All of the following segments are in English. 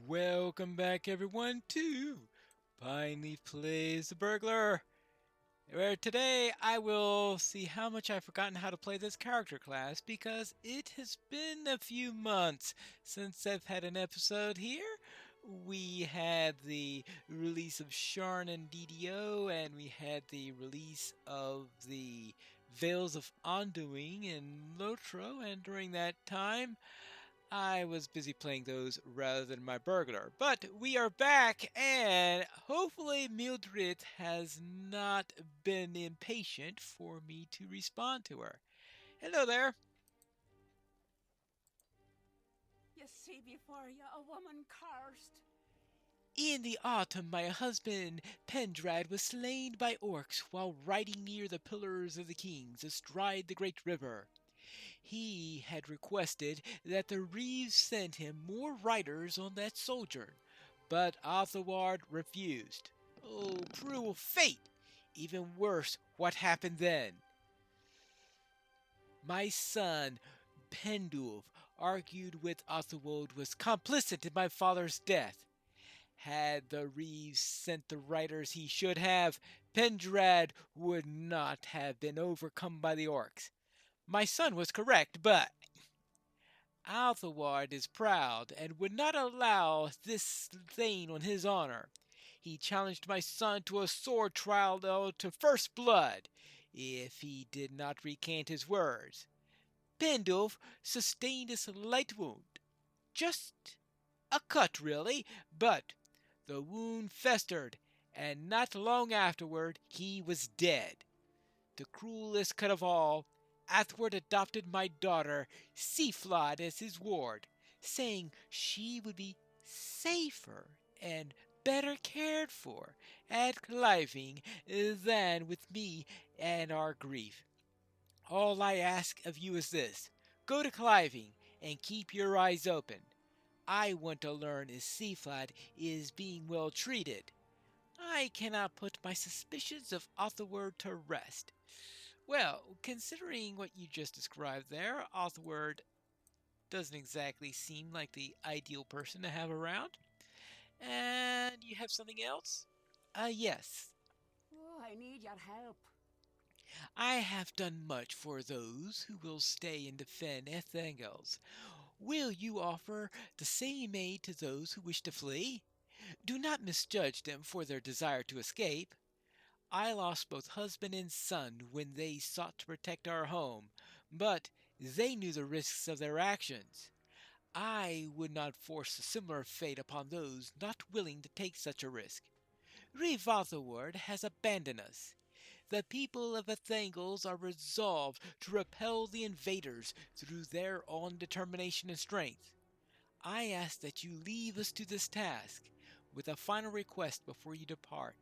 Welcome back everyone to Pineleaf Plays the Burglar, where today I will see how much I've forgotten how to play this character class because it has been a few months since I've had an episode here. We had the release of Sharn and DDO, and we had the release of the Veils of Undoing in LOTRO, and during that time I was busy playing those rather than my burglar. But we are back, and hopefully Mildred has not been impatient for me to respond to her. Hello there. You see before you a woman cursed. In the autumn, my husband Pendrad was slain by orcs while riding near the Pillars of the Kings astride the great river. He had requested that the Reeves send him more riders on that sojourn, but Othaward refused. Oh, cruel fate! Even worse, what happened then? My son, Pindle, argued with Othaward was complicit in my father's death. Had the Reeves sent the riders he should have, Pendrad would not have been overcome by the orcs. My son was correct, but Althaward is proud and would not allow this stain on his honor. He challenged my son to a sword trial to first blood if he did not recant his words. Pindle sustained a slight wound. Just a cut, really, but the wound festered, and not long afterward he was dead. The cruelest cut of all, Athwart adopted my daughter, Seaflod, as his ward, saying she would be safer and better cared for at Cliving than with me and our grief. All I ask of you is this: go to Cliving and keep your eyes open. I want to learn if Seaflod is being well treated. I cannot put my suspicions of Othaward to rest. Well, considering what you just described there, Othward doesn't exactly seem like the ideal person to have around. And you have something else? Yes. Oh, I need your help. I have done much for those who will stay and defend Ethangels. Will you offer the same aid to those who wish to flee? Do not misjudge them for their desire to escape. I lost both husband and son when they sought to protect our home, but they knew the risks of their actions. I would not force a similar fate upon those not willing to take such a risk. Rivotherward has abandoned us. The people of Athangles are resolved to repel the invaders through their own determination and strength. I ask that you leave us to this task, with a final request before you depart.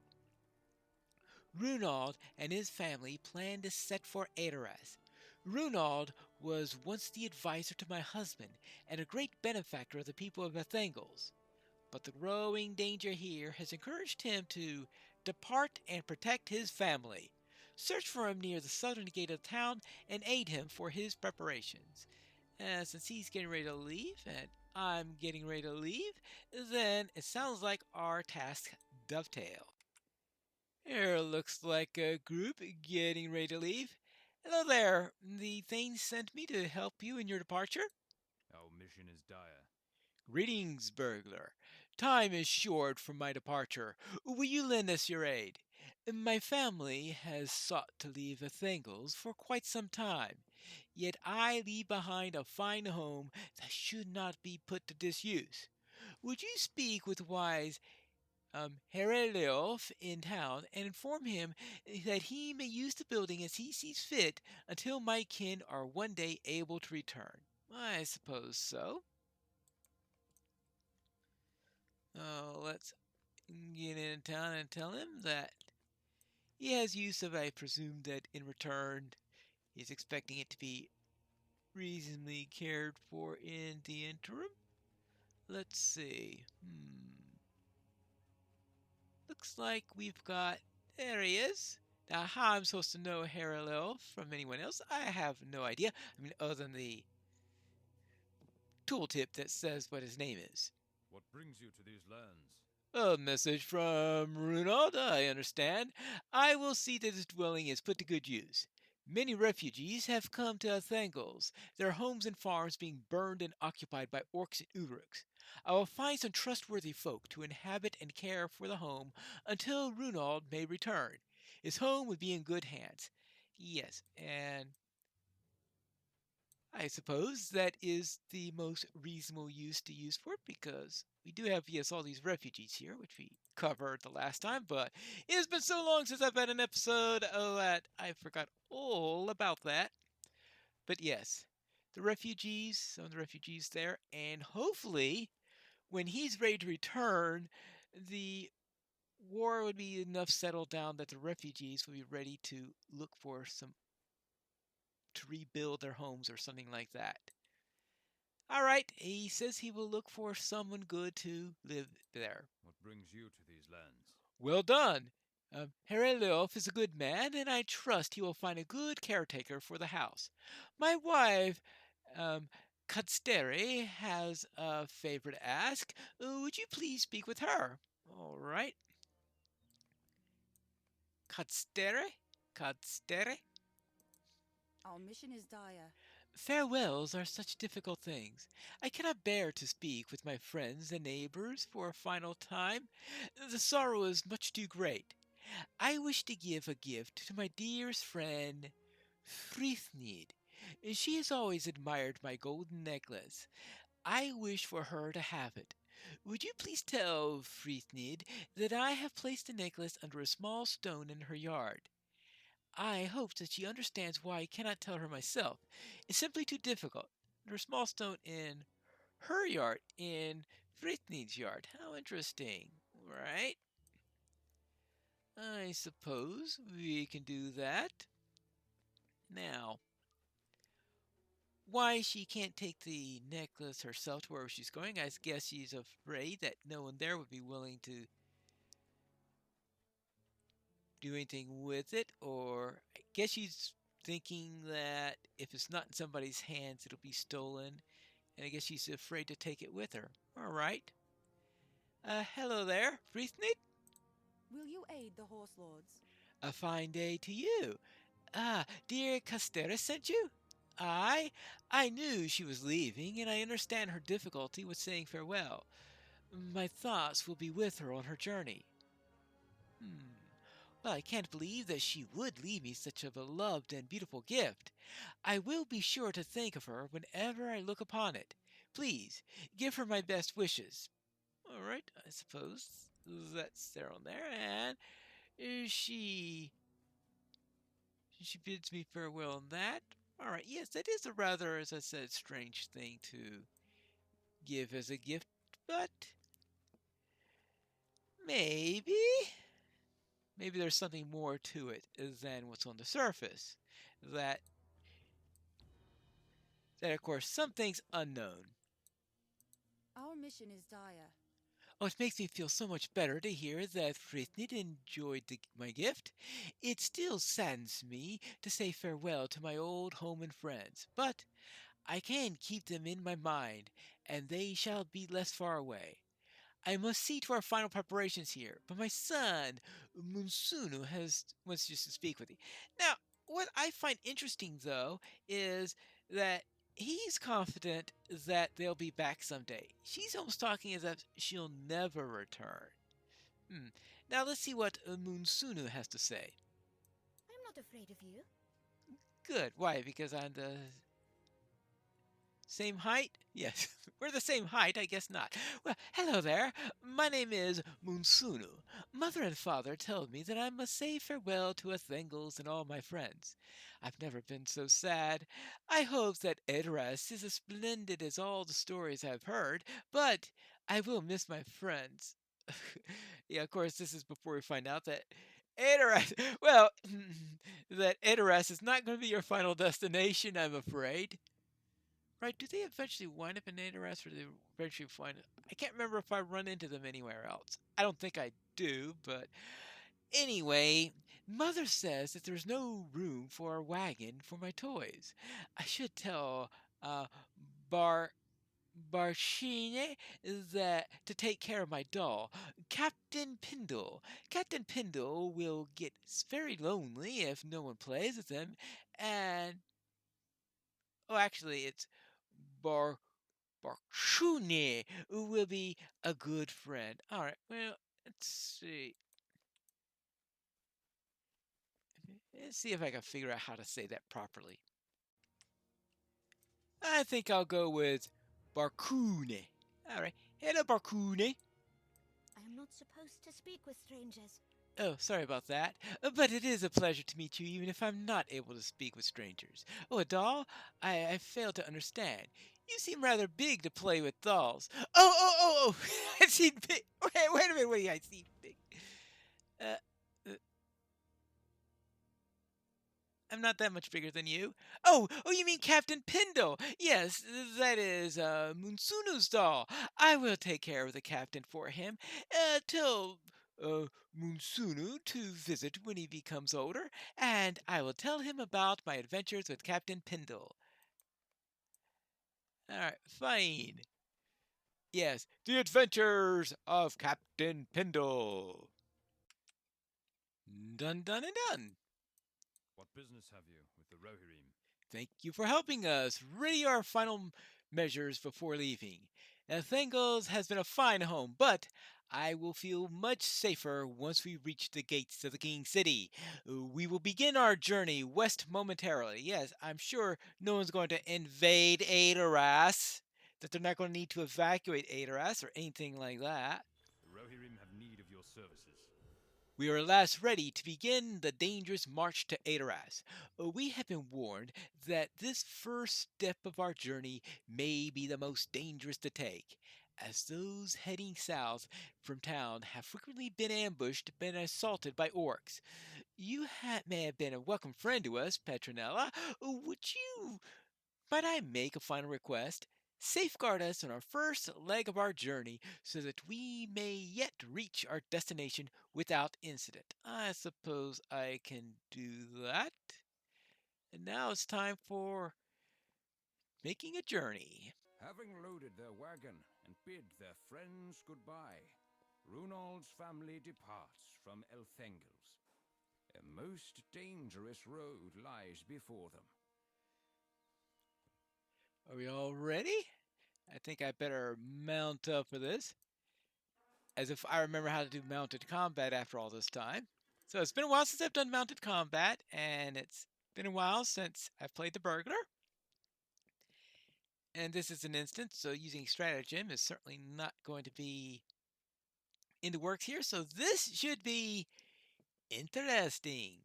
Runald and his family plan to set for Aedoras. Runald was once the advisor to my husband and a great benefactor of the people of Athangles, but the growing danger here has encouraged him to depart and protect his family. Search for him near the southern gate of town and aid him for his preparations. Since he's getting ready to leave and I'm getting ready to leave, then it sounds like our tasks dovetail. Here looks like a group getting ready to leave. Hello there. The Thane sent me to help you in your departure. Our mission is dire. Greetings, burglar. Time is short for my departure. Will you lend us your aid? My family has sought to leave Athangles for quite some time, yet I leave behind a fine home that should not be put to disuse. Would you speak with wise Hereleof in town and inform him that he may use the building as he sees fit until my kin are one day able to return? I suppose so. Let's get in town and tell him that he has use of, I presume that in return he's expecting it to be reasonably cared for in the interim. Let's see. Looks like we've got. There he is. Now, how I'm supposed to know Harrelel from anyone else, I have no idea. I mean, other than the tooltip that says what his name is. What brings you to these lands? A message from Runald, I understand. I will see that this dwelling is put to good use. Many refugees have come to Athangles, their homes and farms being burned and occupied by orcs and uruks. I will find some trustworthy folk to inhabit and care for the home until Runald may return. His home would be in good hands. Yes, and I suppose that is the most reasonable use to use for it because we do have, yes, all these refugees here, which we covered the last time, but it has been so long since I've had an episode that I forgot all about that. But yes, the refugees, some of the refugees there, and hopefully when he's ready to return, the war would be enough settled down that the refugees will be ready to look for some to rebuild their homes or something like that. All right, he says he will look for someone good to live there. What brings you to these lands? Well done. Herr Leof is a good man, and I trust he will find a good caretaker for the house. My wife, um, Kadstere, has a favor to ask. Would you please speak with her? All right. Kadstere? Kadstere? Our mission is dire. Farewells are such difficult things. I cannot bear to speak with my friends and neighbors for a final time. The sorrow is much too great. I wish to give a gift to my dearest friend, Frithneed. She has always admired my golden necklace. I wish for her to have it. Would you please tell Frithneed that I have placed the necklace under a small stone in her yard? I hope that she understands why I cannot tell her myself. It's simply too difficult. There's a small stone in her yard, in Frithneed's yard. How interesting, right? I suppose we can do that. Now, why she can't take the necklace herself to where she's going, I guess she's afraid that no one there would be willing to do anything with it, or I guess she's thinking that if it's not in somebody's hands, it'll be stolen, and I guess she's afraid to take it with her. All right. Hello there, Frithnik. Will you aid the horse lords? A fine day to you. Dear Castera sent you? I knew she was leaving, and I understand her difficulty with saying farewell. My thoughts will be with her on her journey. Well, I can't believe that she would leave me such a beloved and beautiful gift. I will be sure to think of her whenever I look upon it. Please, give her my best wishes. All right, I suppose that's there on there, and she bids me farewell on that. All right, yes, that is a rather, as I said, strange thing to give as a gift, but maybe there's something more to it than what's on the surface. That of course, something's unknown. Our mission is dire. Oh, it makes me feel so much better to hear that Frithnit enjoyed my gift. It still saddens me to say farewell to my old home and friends, but I can keep them in my mind, and they shall be less far away. I must see to our final preparations here, but my son, Munsunu, wants just to speak with you. Now, what I find interesting, though, is that he's confident that they'll be back someday. She's almost talking as if she'll never return. Now, let's see what Munsunu has to say. I'm not afraid of you. Good. Why? Because I'm the same height? Yes, we're the same height, I guess not. Well, hello there. My name is Munsunu. Mother and father told me that I must say farewell to Athengles and all my friends. I've never been so sad. I hope that Edoras is as splendid as all the stories I've heard, but I will miss my friends. Yeah, of course, this is before we find out that Edoras, well, that Edoras is not going to be your final destination, I'm afraid. Right, do they eventually wind up in Naderest, or do they eventually find it? I can't remember if I run into them anywhere else. I don't think I do, but anyway, Mother says that there's no room for a wagon for my toys. I should tell uh, Bar Barcine that to take care of my doll, Captain Pindle. Captain Pindle will get very lonely if no one plays with him, and oh, actually, it's Bar Barcune who will be a good friend. All right, well, let's see. Let's see if I can figure out how to say that properly. I think I'll go with Barcune. All right, hello, Barcune. I am not supposed to speak with strangers. Oh, sorry about that. But it is a pleasure to meet you, even if I'm not able to speak with strangers. Oh, a doll? I fail to understand. You seem rather big to play with dolls. Oh! I see big. Wait a minute. Wait, I see big. Uh, uh, I'm not that much bigger than you. Oh, you mean Captain Pindle? Yes, that is Munsunu's doll. I will take care of the captain for him. Tell Munsunu to visit when he becomes older, and I will tell him about my adventures with Captain Pindle. All right, fine. Yes, the adventures of Captain Pindle. Done, done, and done. What business have you with the Rohirrim? Thank you for helping us. Ready our final measures before leaving. Thangles has been a fine home, but I will feel much safer once we reach the gates of the King City. We will begin our journey west momentarily. Yes, I'm sure no one's going to invade Adoras, that they're not going to need to evacuate Adoras or anything like that. The Rohirrim have need of your services. We are at last ready to begin the dangerous march to Adoras. We have been warned that this first step of our journey may be the most dangerous to take, as those heading south from town have frequently been ambushed and assaulted by orcs. You may have been a welcome friend to us, Petronella. Might I make a final request? Safeguard us on our first leg of our journey so that we may yet reach our destination without incident. I suppose I can do that. And now it's time for making a journey. Having loaded their wagon and bid their friends goodbye, Runald's family departs from Elthengels. A most dangerous road lies before them. Are we all ready? I think I better mount up for this, as if I remember how to do mounted combat after all this time. So it's been a while since I've done mounted combat, and it's been a while since I've played the Burglar. And this is an instance, so using stratagem is certainly not going to be in the works here. So this should be interesting.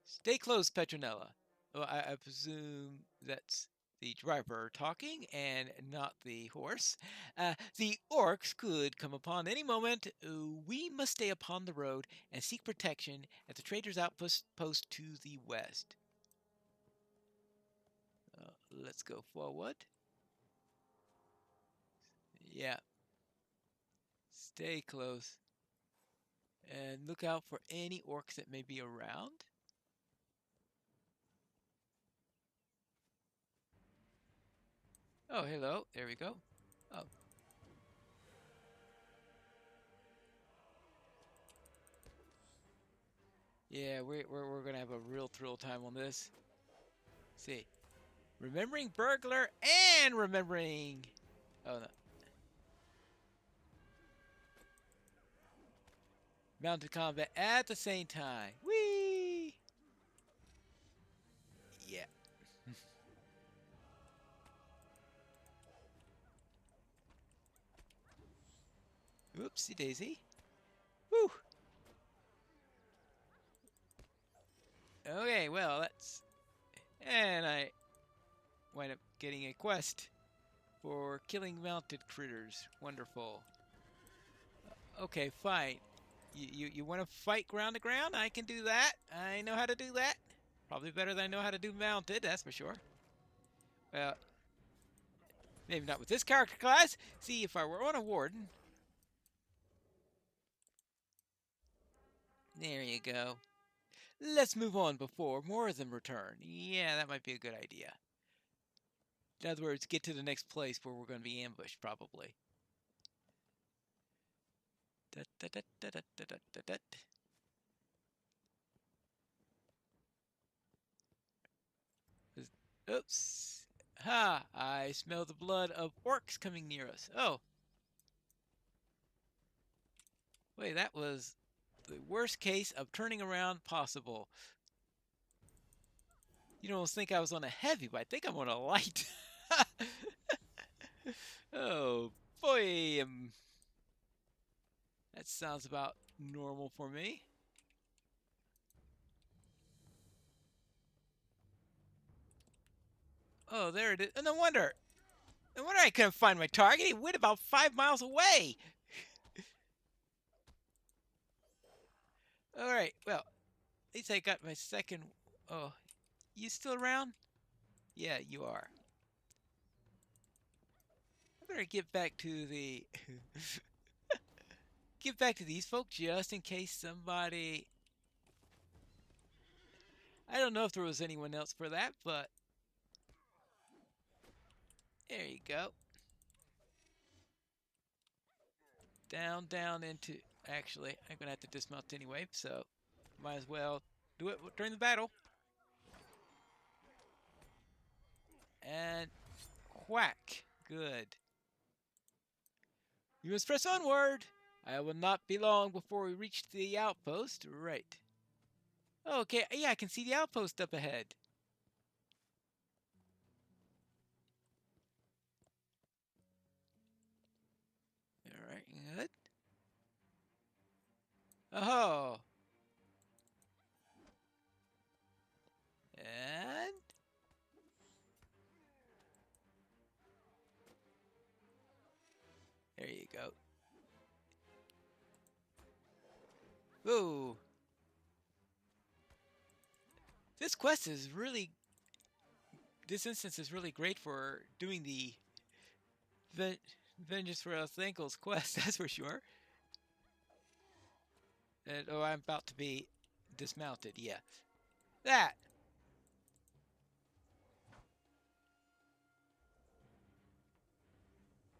Stay close, Petronella. Well, I presume that's the driver talking and not the horse. The orcs could come upon any moment. We must stay upon the road and seek protection at the trader's outpost to the west. Let's go forward. Yeah. Stay close. And look out for any orcs that may be around. Oh, hello. There we go. Oh. Yeah, we're going to have a real thrill time on this. Let's see. Remembering Burglar and remembering... Oh, no. Mounted combat at the same time. Whee! Yeah. Oopsie daisy. Woo! Okay, well, that's... And I wind up getting a quest for killing mounted critters. Wonderful. Okay, fine. You want to fight ground to ground? I can do that. I know how to do that. Probably better than I know how to do mounted, that's for sure. Well, maybe not with this character class. See, if I were on a warden... There you go. Let's move on before more of them return. Yeah, that might be a good idea. In other words, get to the next place where we're going to be ambushed, probably. Oops. Ha! I smell the blood of orcs coming near us. Oh. Wait, that was the worst case of turning around possible. You don't think I was on a heavy, but I think I'm on a light. Oh, boy. That sounds about normal for me. Oh, there it is. Oh, no wonder. No wonder I couldn't find my target. He went about 5 miles away. All right. Well, at least I got my second. Oh, you still around? Yeah, you are. I better get back to the get back to these folks just in case somebody. I don't know if there was anyone else for that, but there you go. Down into. Actually, I'm gonna have to dismount anyway, so might as well do it during the battle. And whack. Good. You must press onward. I will not be long before we reach the outpost. Right. Okay, yeah, I can see the outpost up ahead. Alright, good. Oh. And there you go. Ooh. This quest is really... This instance is really great for doing the Vengeance for Los Ankles quest, that's for sure. And, oh, I'm about to be dismounted, yeah. That!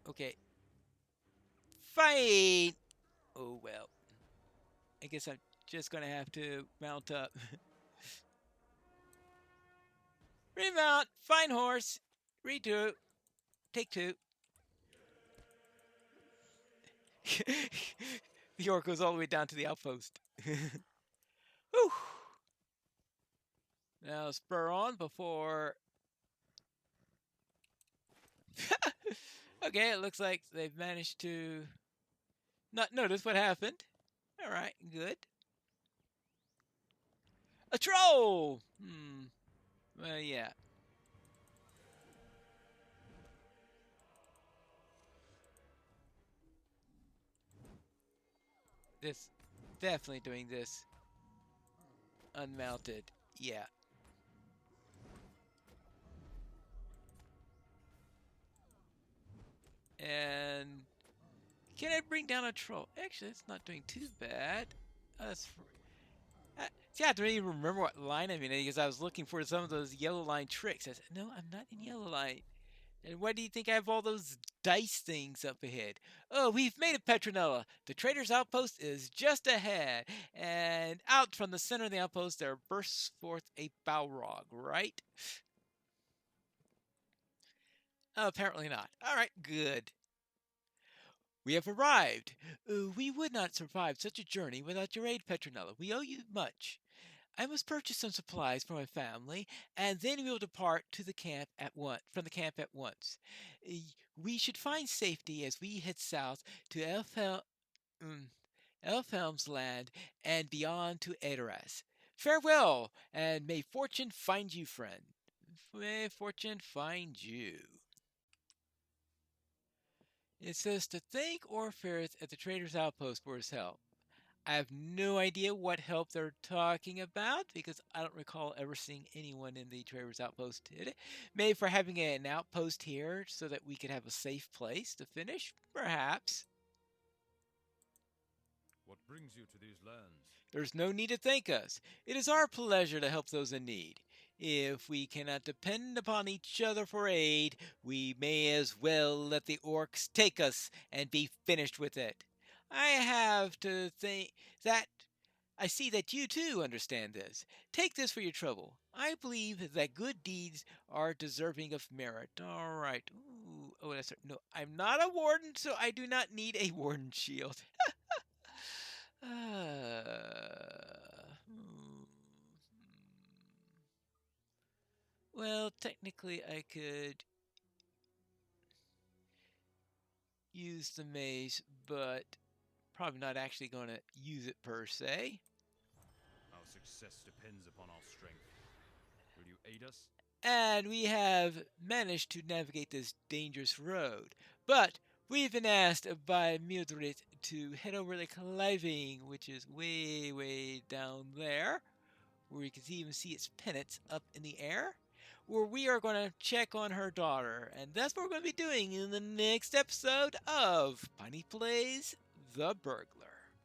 Okay. Fight! Oh, well. I guess I'm just gonna have to mount up. Remount! Fine horse! Redo! Take two. The orc goes all the way down to the outpost. Whew. Now spur on before... Okay, it looks like they've managed to not notice what happened. Alright, good. A troll! Well, yeah. This... Definitely doing this unmounted. Yeah. And... Can I bring down a troll? Actually, it's not doing too bad. See, I have to even remember what line I'm in because I was looking for some of those yellow line tricks. I said, no, I'm not in yellow line. And why do you think I have all those dice things up ahead? Oh, we've made it, Petronella. The trader's outpost is just ahead. And out from the center of the outpost, there bursts forth a Balrog, right? Oh, apparently not. All right, good. We have arrived. We would not survive such a journey without your aid, Petronella. We owe you much. I must purchase some supplies for my family, and then we will depart to the camp at once. From the camp at once, we should find safety as we head south to Elfhelm's land and beyond to Edoras. Farewell, and may fortune find you, friend. May fortune find you. It says to thank Orferth at the trader's outpost for his help. I have no idea what help they're talking about because I don't recall ever seeing anyone in the trader's outpost did it. Maybe for having an outpost here so that we could have a safe place to finish? Perhaps. What brings you to these lands? There's no need to thank us. It is our pleasure to help those in need. If we cannot depend upon each other for aid, we may as well let the orcs take us and be finished with it. I have to think that I see that you too understand this. Take this for your trouble. I believe that good deeds are deserving of merit. All right. Ooh, oh, that's right. No, I'm not a warden, so I do not need a warden shield. Hmm. Well, technically, I could use the mace, but probably not actually going to use it per se. Our success depends upon our strength. Will you aid us? And we have managed to navigate this dangerous road. But we've been asked by Mildred to head over the Cliving, which is way, way down there, where you can even see its pennants up in the air, where we are going to check on her daughter. And that's what we're going to be doing in the next episode of Piney Plays The Burglar.